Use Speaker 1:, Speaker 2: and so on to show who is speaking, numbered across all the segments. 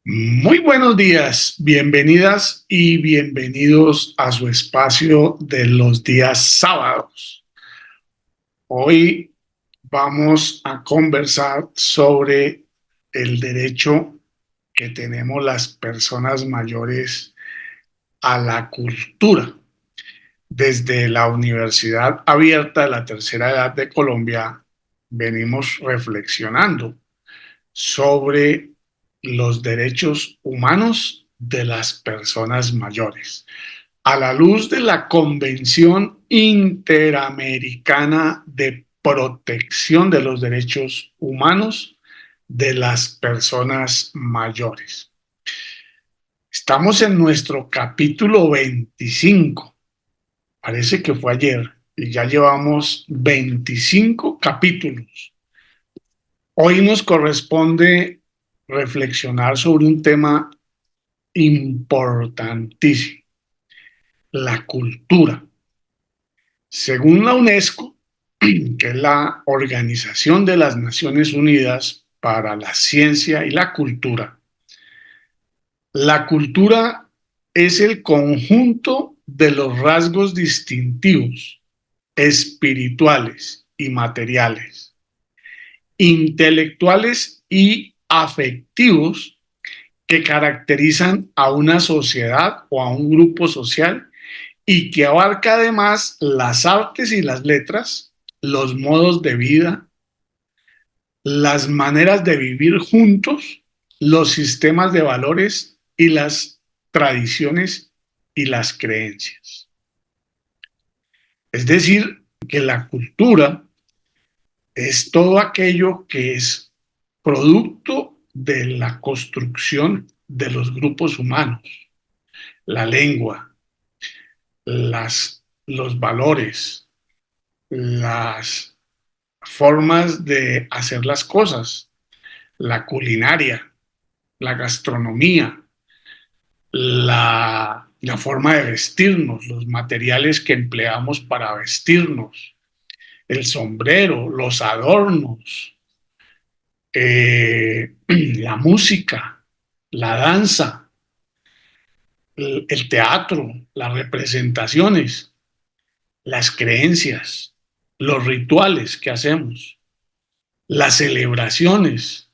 Speaker 1: Muy buenos días, bienvenidas y bienvenidos a su espacio de los días sábados. Hoy vamos a conversar sobre el derecho que tenemos las personas mayores a la cultura. Desde la Universidad Abierta de la Tercera Edad de Colombia venimos reflexionando sobre los derechos humanos de las personas mayores, a la luz de la Convención Interamericana de Protección de los Derechos Humanos de las Personas Mayores. Estamos en nuestro capítulo 25. Parece que fue ayer y ya llevamos 25 capítulos. Hoy nos corresponde reflexionar sobre un tema importantísimo, la cultura. Según la UNESCO, que es la Organización de las Naciones Unidas para la Ciencia y la cultura es el conjunto de los rasgos distintivos, espirituales y materiales, intelectuales y afectivos que caracterizan a una sociedad o a un grupo social y que abarca además las artes y las letras, los modos de vida, las maneras de vivir juntos, los sistemas de valores y las tradiciones y las creencias. Es decir, que la cultura es todo aquello que es producto de la construcción de los grupos humanos, la lengua, los valores, las formas de hacer las cosas, la culinaria, la gastronomía, la forma de vestirnos, los materiales que empleamos para vestirnos, el sombrero, los adornos, la música, la danza, el teatro, las representaciones, las creencias, los rituales que hacemos, las celebraciones,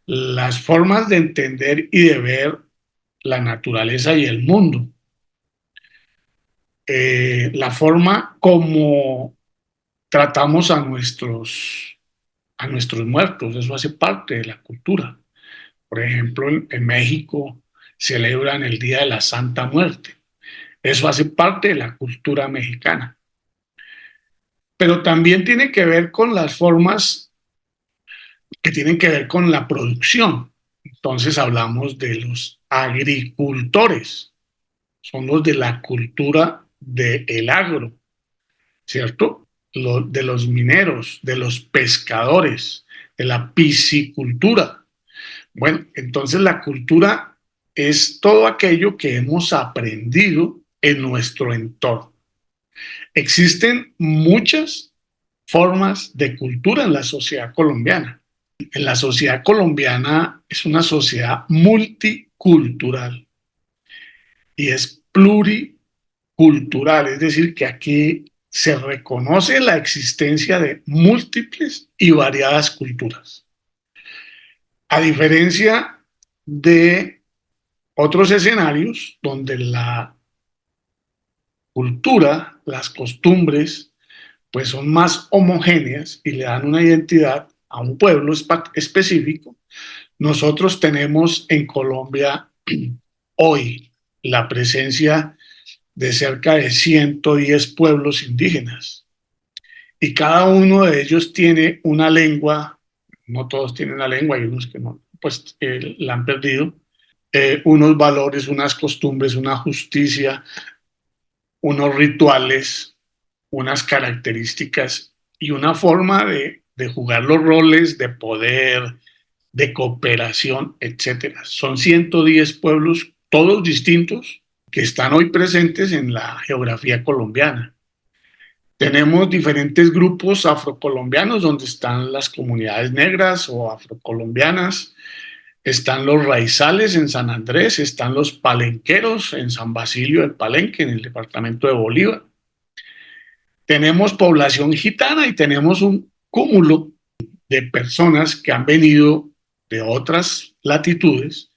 Speaker 1: las formas de entender y de ver la naturaleza y el mundo, la forma como tratamos a nuestros muertos, eso hace parte de la cultura. Por ejemplo, en México celebran el Día de la Santa Muerte, eso hace parte de la cultura mexicana. Pero también tiene que ver con las formas que tienen que ver con la producción. Entonces hablamos de los agricultores, son los de la cultura del agro, ¿cierto? De los mineros, de los pescadores, de la piscicultura. Bueno, entonces la cultura es todo aquello que hemos aprendido en nuestro entorno. Existen muchas formas de cultura en la sociedad colombiana. En la sociedad colombiana es una sociedad multicultural y es pluricultural, es decir, que aquí se reconoce la existencia de múltiples y variadas culturas. A diferencia de otros escenarios donde la cultura, las costumbres, pues son más homogéneas y le dan una identidad a un pueblo específico. Nosotros tenemos en Colombia hoy la presencia de cerca de 110 pueblos indígenas y cada uno de ellos tiene una lengua, no todos tienen una lengua, hay unos que no, pues la han perdido, unos valores, unas costumbres, una justicia, unos rituales, unas características y una forma de jugar los roles de poder, de cooperación, etcétera. Son 110 pueblos, todos distintos, que están hoy presentes en la geografía colombiana. Tenemos diferentes grupos afrocolombianos donde están las comunidades negras o afrocolombianas, están los raizales en San Andrés, están los palenqueros en San Basilio del Palenque, en el departamento de Bolívar. Tenemos población gitana y tenemos un cúmulo de personas que han venido de otras latitudes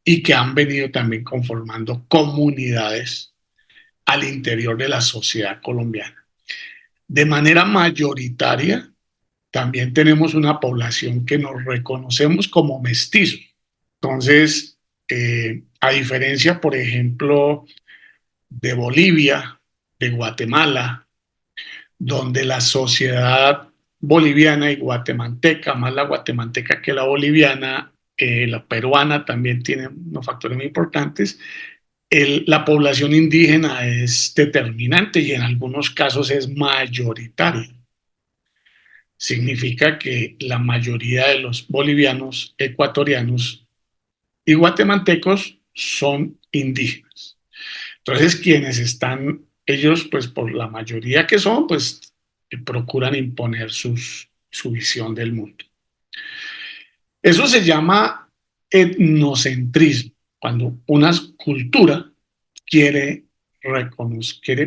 Speaker 1: y que han venido también conformando comunidades al interior de la sociedad colombiana. De manera mayoritaria, también tenemos una población que nos reconocemos como mestizos. Entonces, a diferencia, por ejemplo, de Bolivia, de Guatemala, donde la sociedad boliviana y guatemalteca, más la guatemalteca que la boliviana, la peruana también tiene unos factores muy importantes, la población indígena es determinante y en algunos casos es mayoritaria. Significa que la mayoría de los bolivianos, ecuatorianos y guatemaltecos son indígenas. Entonces, quienes están, ellos, pues por la mayoría que son, pues procuran imponer su visión del mundo. Eso se llama etnocentrismo, cuando una cultura quiere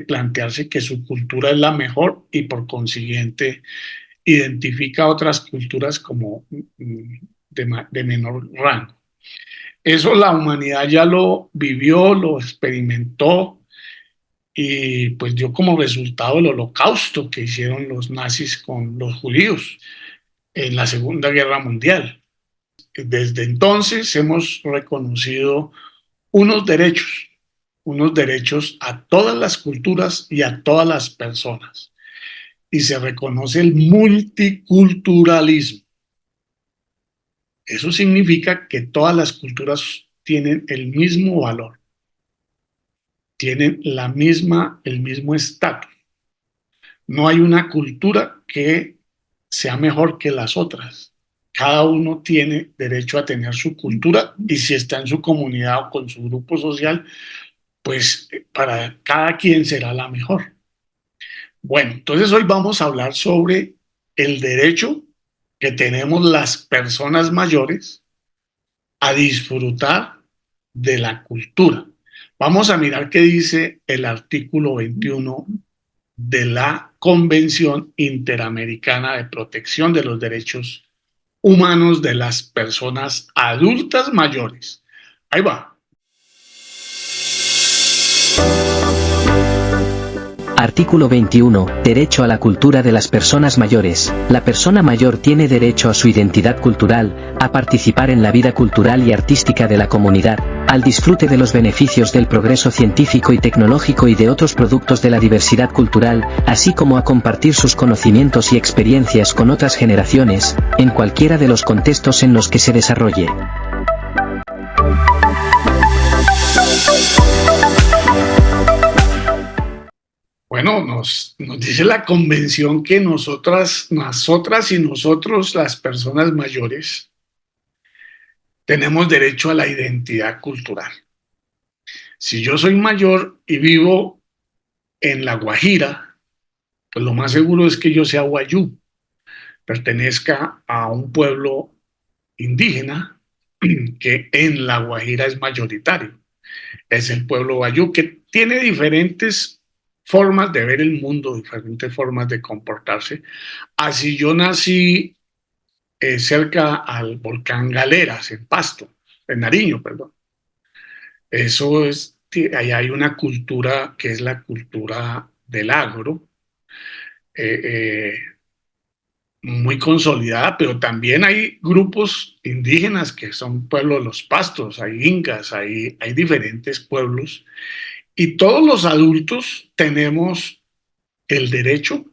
Speaker 1: plantearse que su cultura es la mejor y por consiguiente identifica otras culturas como de menor rango. Eso la humanidad ya lo vivió, lo experimentó y pues dio como resultado el holocausto que hicieron los nazis con los judíos en la Segunda Guerra Mundial. Desde entonces hemos reconocido unos derechos, unos derechos a todas las culturas y a todas las personas. Y se reconoce el multiculturalismo. Eso significa que todas las culturas tienen el mismo valor, tienen el mismo estatus. No hay una cultura que sea mejor que las otras. Cada uno tiene derecho a tener su cultura y si está en su comunidad o con su grupo social, pues para cada quien será la mejor. Bueno, entonces hoy vamos a hablar sobre el derecho que tenemos las personas mayores a disfrutar de la cultura. Vamos a mirar qué dice el artículo 21 de la Convención Interamericana de Protección de los Derechos Humanos de las Personas Adultas Mayores. Ahí va.
Speaker 2: Artículo 21. Derecho a la cultura de las personas mayores. La persona mayor tiene derecho a su identidad cultural, a participar en la vida cultural y artística de la comunidad, al disfrute de los beneficios del progreso científico y tecnológico y de otros productos de la diversidad cultural, así como a compartir sus conocimientos y experiencias con otras generaciones, en cualquiera de los contextos en los que se desarrolle.
Speaker 1: Bueno, nos dice la convención que nosotras y nosotros, las personas mayores, tenemos derecho a la identidad cultural. Si yo soy mayor y vivo en La Guajira, pues lo más seguro es que yo sea guayú, pertenezca a un pueblo indígena que en La Guajira es mayoritario. Es el pueblo guayú que tiene diferentes formas de ver el mundo, diferentes formas de comportarse. Así yo nací cerca al volcán Galeras, en Pasto, en Nariño, perdón. Eso es, ahí hay una cultura que es la cultura del agro, eh, eh, muy consolidada, pero también hay grupos indígenas que son pueblos de los pastos, hay incas, hay diferentes pueblos, y todos los adultos tenemos el derecho,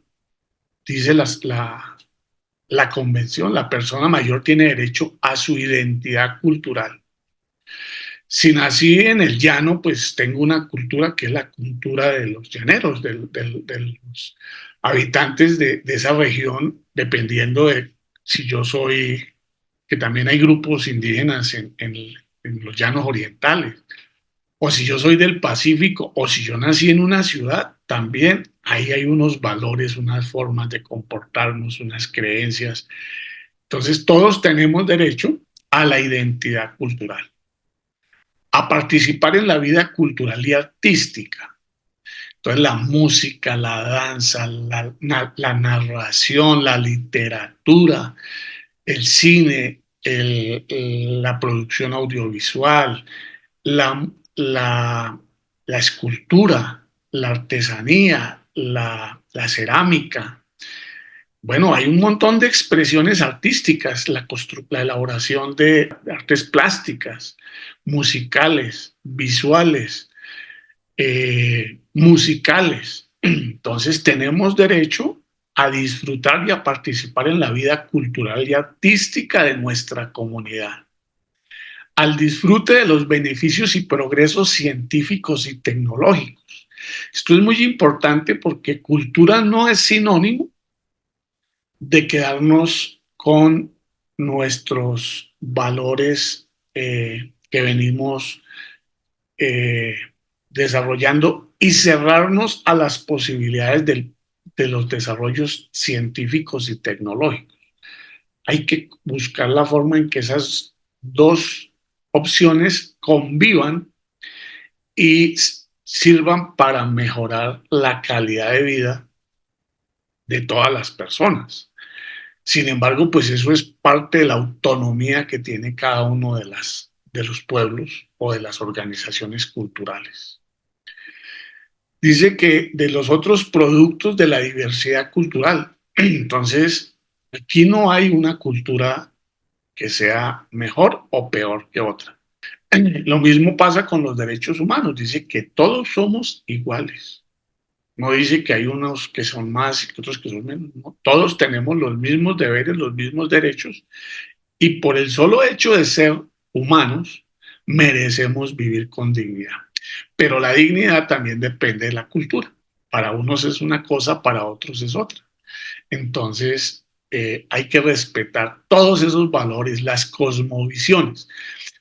Speaker 1: dice la convención, la persona mayor tiene derecho a su identidad cultural. Si nací en el llano, pues tengo una cultura que es la cultura de los llaneros, de los habitantes de esa región, dependiendo de si yo soy, que también hay grupos indígenas en los llanos orientales, o si yo soy del Pacífico, o si yo nací en una ciudad, también ahí hay unos valores, unas formas de comportarnos, unas creencias. Entonces todos tenemos derecho a la identidad cultural, a participar en la vida cultural y artística. Entonces la música, la danza, la narración, la literatura, el cine, la producción audiovisual, la, la, la escultura, la artesanía, la cerámica. Bueno, hay un montón de expresiones artísticas, la elaboración de artes plásticas, musicales, visuales, musicales. Entonces tenemos derecho a disfrutar y a participar en la vida cultural y artística de nuestra comunidad, al disfrute de los beneficios y progresos científicos y tecnológicos. Esto es muy importante porque cultura no es sinónimo de quedarnos con nuestros valores que venimos eh, desarrollando y cerrarnos a las posibilidades de los desarrollos científicos y tecnológicos. Hay que buscar la forma en que esas dos opciones convivan y sirvan para mejorar la calidad de vida de todas las personas. Sin embargo, pues eso es parte de la autonomía que tiene cada uno de los pueblos o de las organizaciones culturales. Dice que de los otros productos de la diversidad cultural. Entonces, aquí no hay una cultura que sea mejor o peor que otra. Lo mismo pasa con los derechos humanos. Dice que todos somos iguales. No dice que hay unos que son más y otros que son menos. No. Todos tenemos los mismos deberes, los mismos derechos, y por el solo hecho de ser humanos, merecemos vivir con dignidad. Pero la dignidad también depende de la cultura. Para unos es una cosa, para otros es otra. Entonces, hay que respetar todos esos valores, las cosmovisiones.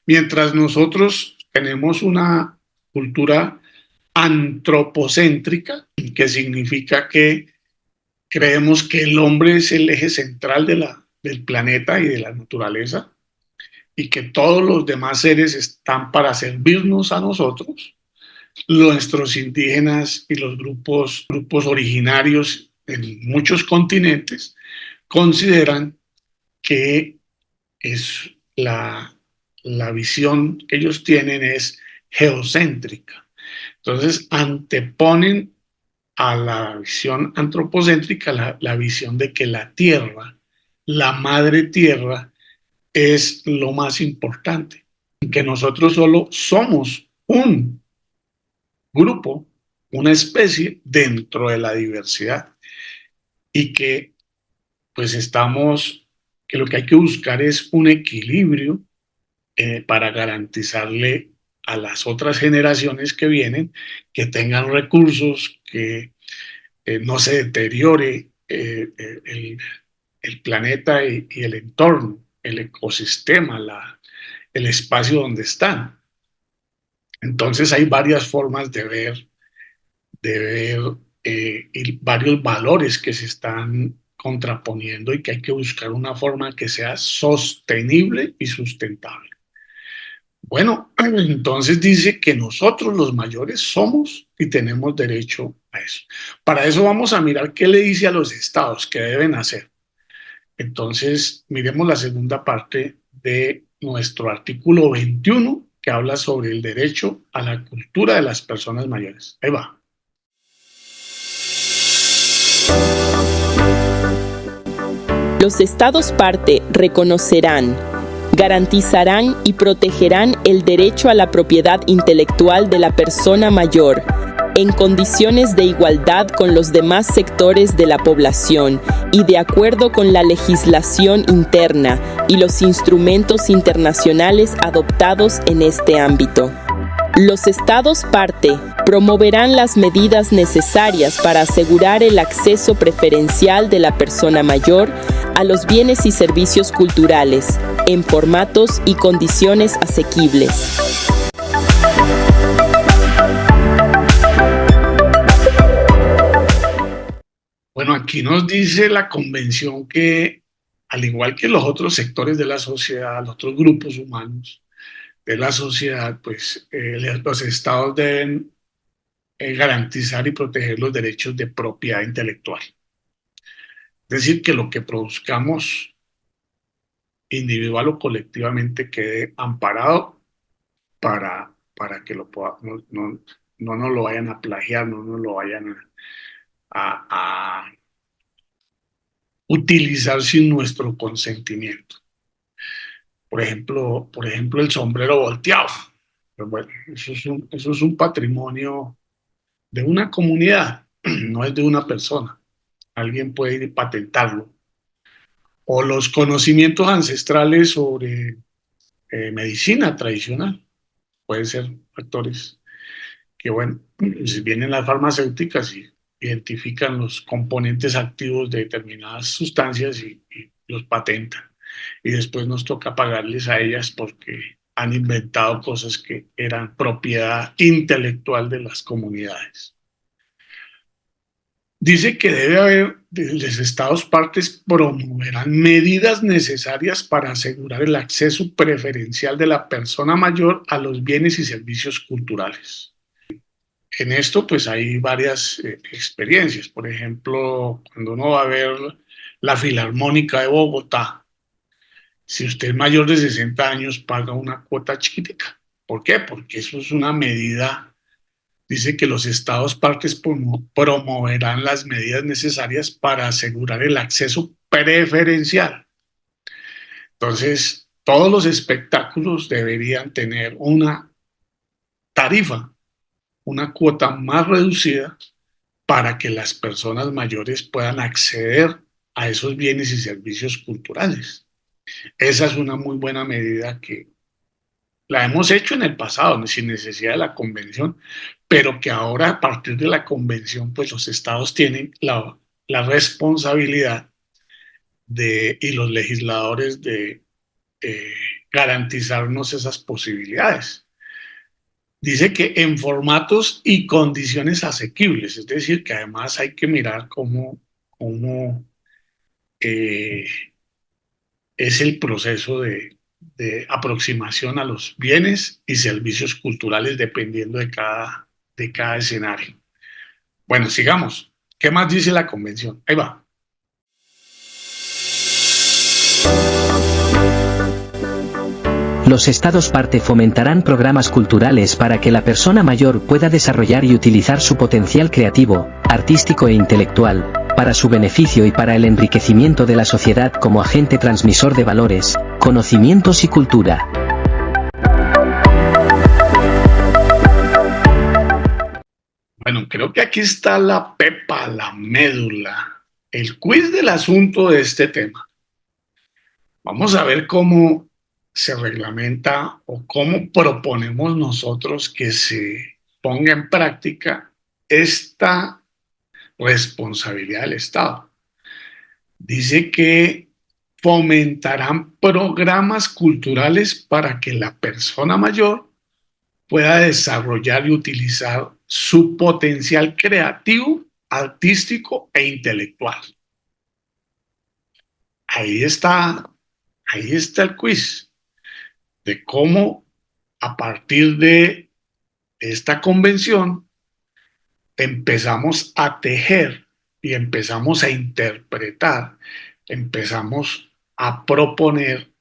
Speaker 1: Mientras nosotros tenemos una cultura antropocéntrica, que significa que creemos que el hombre es el eje central del planeta y de la naturaleza, y que todos los demás seres están para servirnos a nosotros, nuestros indígenas y los grupos originarios en muchos continentes consideran que es la visión que ellos tienen es geocéntrica. Entonces anteponen a la visión antropocéntrica la visión de que la tierra, la madre tierra, es lo más importante, que nosotros solo somos un grupo, una especie dentro de la diversidad, y que pues que lo que hay que buscar es un equilibrio para garantizarle a las otras generaciones que vienen que tengan recursos, que no se deteriore el planeta y el entorno, el ecosistema, el espacio donde están. Entonces hay varias formas de ver y varios valores que se están contraponiendo y que hay que buscar una forma que sea sostenible y sustentable. Bueno, entonces dice que nosotros los mayores somos y tenemos derecho a eso. Para eso vamos a mirar qué le dice a los estados que deben hacer. Entonces, miremos la segunda parte de nuestro artículo 21, que habla sobre el derecho a la cultura de las personas mayores. Ahí va.
Speaker 3: Los estados parte reconocerán, garantizarán y protegerán el derecho a la propiedad intelectual de la persona mayor, en condiciones de igualdad con los demás sectores de la población y de acuerdo con la legislación interna y los instrumentos internacionales adoptados en este ámbito. Los estados parte promoverán las medidas necesarias para asegurar el acceso preferencial de la persona mayor a los bienes y servicios culturales, en formatos y condiciones asequibles.
Speaker 1: Bueno, aquí nos dice la convención que al igual que los otros sectores de la sociedad, los otros grupos humanos de la sociedad, pues los estados deben garantizar y proteger los derechos de propiedad intelectual. Es decir, que lo que produzcamos individual o colectivamente quede amparado para que lo pueda, no nos lo vayan a plagiar, no nos lo vayan a utilizar sin nuestro consentimiento. Por ejemplo, el sombrero volteado. Pues bueno, eso es un patrimonio de una comunidad, no es de una persona. Alguien puede ir y patentarlo. O los conocimientos ancestrales sobre medicina tradicional. Pueden ser factores que, bueno, si vienen las farmacéuticas y identifican los componentes activos de determinadas sustancias y los patentan. Y después nos toca pagarles a ellas porque han inventado cosas que eran propiedad intelectual de las comunidades. Dice que debe haber, los Estados partes promoverán medidas necesarias para asegurar el acceso preferencial de la persona mayor a los bienes y servicios culturales. En esto, pues hay varias experiencias. Por ejemplo, cuando uno va a ver la Filarmónica de Bogotá, si usted es mayor de 60 años, paga una cuota chiquitica. ¿Por qué? Porque eso es una medida. Dice que los estados partes promoverán las medidas necesarias para asegurar el acceso preferencial. Entonces, todos los espectáculos deberían tener una tarifa, una cuota más reducida para que las personas mayores puedan acceder a esos bienes y servicios culturales. Esa es una muy buena medida que la hemos hecho en el pasado, sin necesidad de la convención, pero que ahora a partir de la convención, pues los estados tienen la responsabilidad y los legisladores de eh, garantizarnos esas posibilidades. Dice que en formatos y condiciones asequibles, es decir, que además hay que mirar cómo eh, es el proceso de aproximación a los bienes y servicios culturales dependiendo de cada escenario. Bueno, sigamos. ¿Qué más dice la convención? Ahí va.
Speaker 2: Los estados parte fomentarán programas culturales para que la persona mayor pueda desarrollar y utilizar su potencial creativo, artístico e intelectual, para su beneficio y para el enriquecimiento de la sociedad como agente transmisor de valores, conocimientos y cultura.
Speaker 1: Bueno, creo que aquí está la pepa, la médula, el quiz del asunto de este tema. Vamos a ver cómo se reglamenta o cómo proponemos nosotros que se ponga en práctica esta responsabilidad del Estado. Dice que fomentarán programas culturales para que la persona mayor pueda desarrollar y utilizar su potencial creativo, artístico e intelectual. Ahí está, ahí está el quiz de cómo a partir de esta convención empezamos a tejer y empezamos a interpretar, empezamos a proponer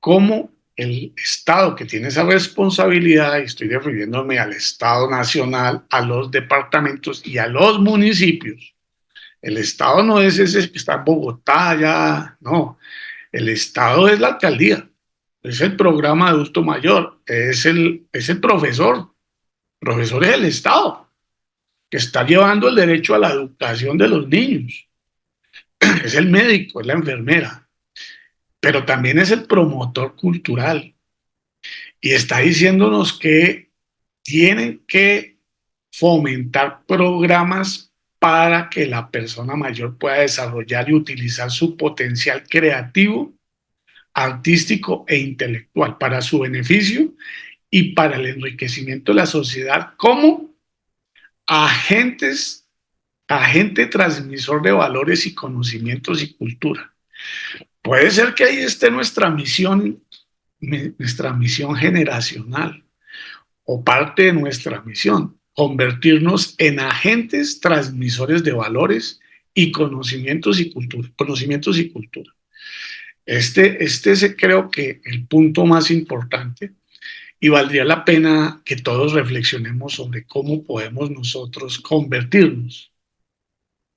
Speaker 1: cómo el Estado que tiene esa responsabilidad, y estoy refiriéndome al Estado nacional, a los departamentos y a los municipios. El Estado no es ese que está en Bogotá, ya, no. El Estado es la alcaldía, es el programa de adulto mayor, es el profesor. El profesor es el Estado, que está llevando el derecho a la educación de los niños. Es el médico, es la enfermera, pero también es el promotor cultural. Y está diciéndonos que tienen que fomentar programas para que la persona mayor pueda desarrollar y utilizar su potencial creativo, artístico e intelectual para su beneficio y para el enriquecimiento de la sociedad como agente transmisor de valores y conocimientos y cultura. Puede ser que ahí esté nuestra misión generacional o parte de nuestra misión, convertirnos en agentes transmisores de valores y conocimientos y cultura. Conocimientos y cultura. Este es, creo que, el punto más importante y valdría la pena que todos reflexionemos sobre cómo podemos nosotros convertirnos,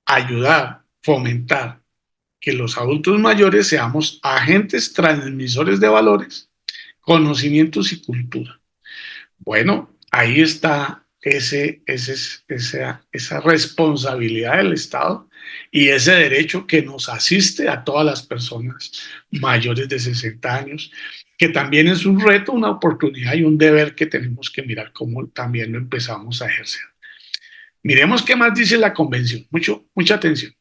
Speaker 1: ayudar, fomentar que los adultos mayores seamos agentes transmisores de valores, conocimientos y cultura. Bueno, ahí está esa responsabilidad del Estado y ese derecho que nos asiste a todas las personas mayores de 60 años, que también es un reto, una oportunidad y un deber que tenemos que mirar cómo también lo empezamos a ejercer. Miremos qué más dice la convención. Mucha atención.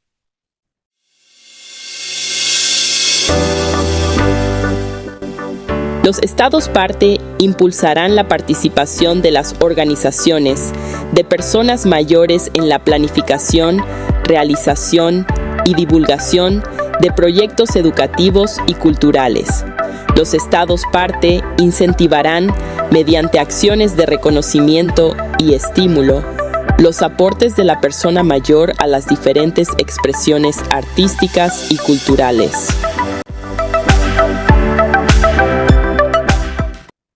Speaker 3: Los Estados parte impulsarán la participación de las organizaciones de personas mayores en la planificación, realización y divulgación de proyectos educativos y culturales. Los Estados parte incentivarán, mediante acciones de reconocimiento y estímulo, los aportes de la persona mayor a las diferentes expresiones artísticas y culturales.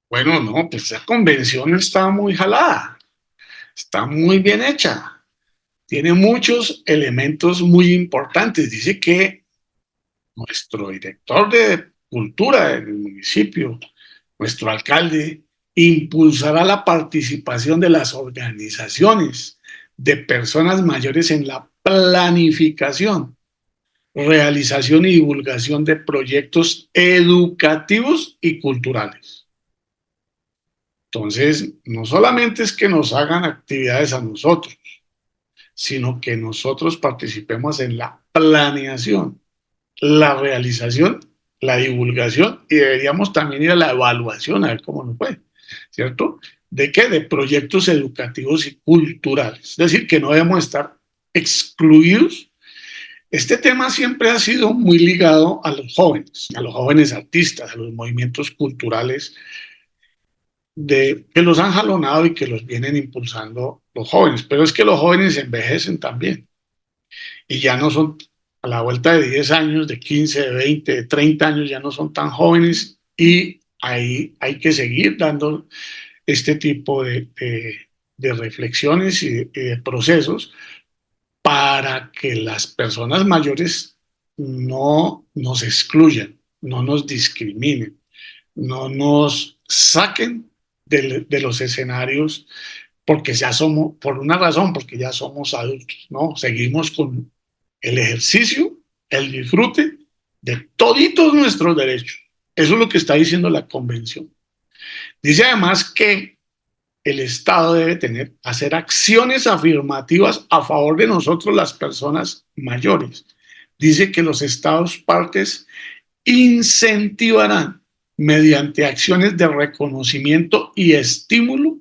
Speaker 1: Bueno, no, pues esa convención está muy jalada, está muy bien hecha, tiene muchos elementos muy importantes. Dice que nuestro director de cultura del municipio, nuestro alcalde, impulsará la participación de las organizaciones de personas mayores en la planificación, realización y divulgación de proyectos educativos y culturales. Entonces, no solamente es que nos hagan actividades a nosotros, sino que nosotros participemos en la planeación, la realización, la divulgación y deberíamos también ir a la evaluación a ver cómo nos fue, ¿cierto? ¿De qué? De proyectos educativos y culturales. Es decir, que no debemos estar excluidos. Este tema siempre ha sido muy ligado a los jóvenes artistas, a los movimientos culturales que los han jalonado y que los vienen impulsando los jóvenes. Pero es que los jóvenes envejecen también y ya no son a la vuelta de 10 años, de 15, de 20, de 30 años, ya no son tan jóvenes y ahí hay que seguir dando este tipo de reflexiones y de procesos para que las personas mayores no nos excluyan, no nos discriminen, no nos saquen de los escenarios porque ya somos, por una razón, porque ya somos adultos, ¿no? Seguimos con el ejercicio, el disfrute de toditos nuestros derechos. Eso es lo que está diciendo la convención. Dice además que el Estado debe hacer acciones afirmativas a favor de nosotros, las personas mayores. Dice que los Estados partes incentivarán mediante acciones de reconocimiento y estímulo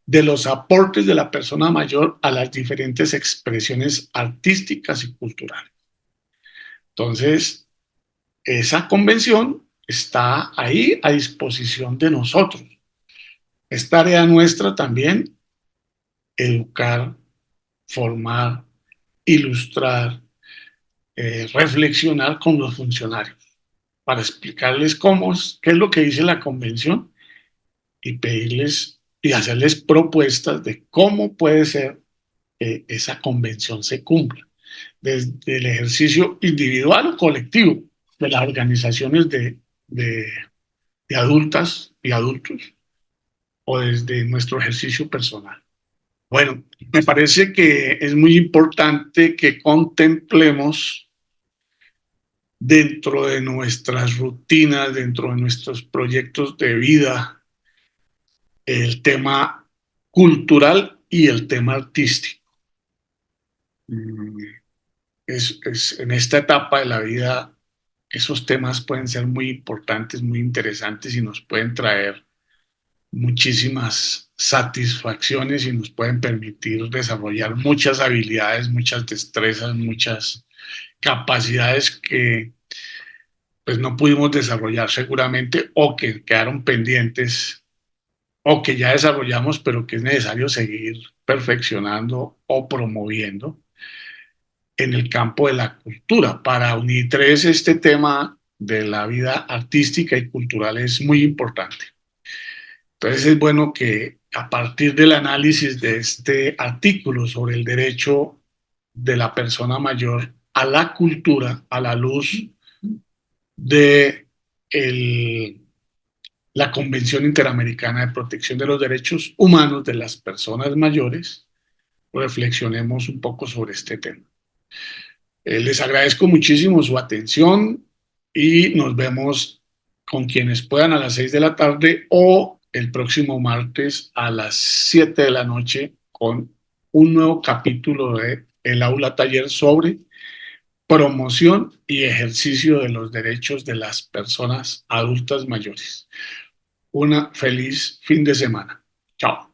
Speaker 1: de los aportes de la persona mayor a las diferentes expresiones artísticas y culturales. Entonces, esa convención está ahí a disposición de nosotros. Es tarea nuestra también educar, formar, ilustrar, reflexionar con los funcionarios para explicarles qué es lo que dice la convención y pedirles y hacerles propuestas de cómo puede ser que esa convención se cumpla, desde el ejercicio individual o colectivo de las organizaciones de adultas y adultos o desde nuestro ejercicio personal. Bueno, me parece que es muy importante que contemplemos dentro de nuestras rutinas, dentro de nuestros proyectos de vida, el tema cultural y el tema artístico. En esta etapa de la vida, esos temas pueden ser muy importantes, muy interesantes y nos pueden traer muchísimas satisfacciones y nos pueden permitir desarrollar muchas habilidades, muchas destrezas, muchas capacidades que pues no pudimos desarrollar seguramente o que quedaron pendientes o que ya desarrollamos, pero que es necesario seguir perfeccionando o promoviendo en el campo de la cultura. Para UNI3 este tema de la vida artística y cultural es muy importante. Entonces es bueno que a partir del análisis de este artículo sobre el derecho de la persona mayor a la cultura, a la luz de el, la Convención Interamericana de Protección de los Derechos Humanos de las Personas Mayores, reflexionemos un poco sobre este tema. Les agradezco muchísimo su atención y nos vemos con quienes puedan a las 6 de la tarde o el próximo martes a las 7 de la noche con un nuevo capítulo de El Aula Taller sobre promoción y ejercicio de los derechos de las personas adultas mayores. Una feliz fin de semana. Chao.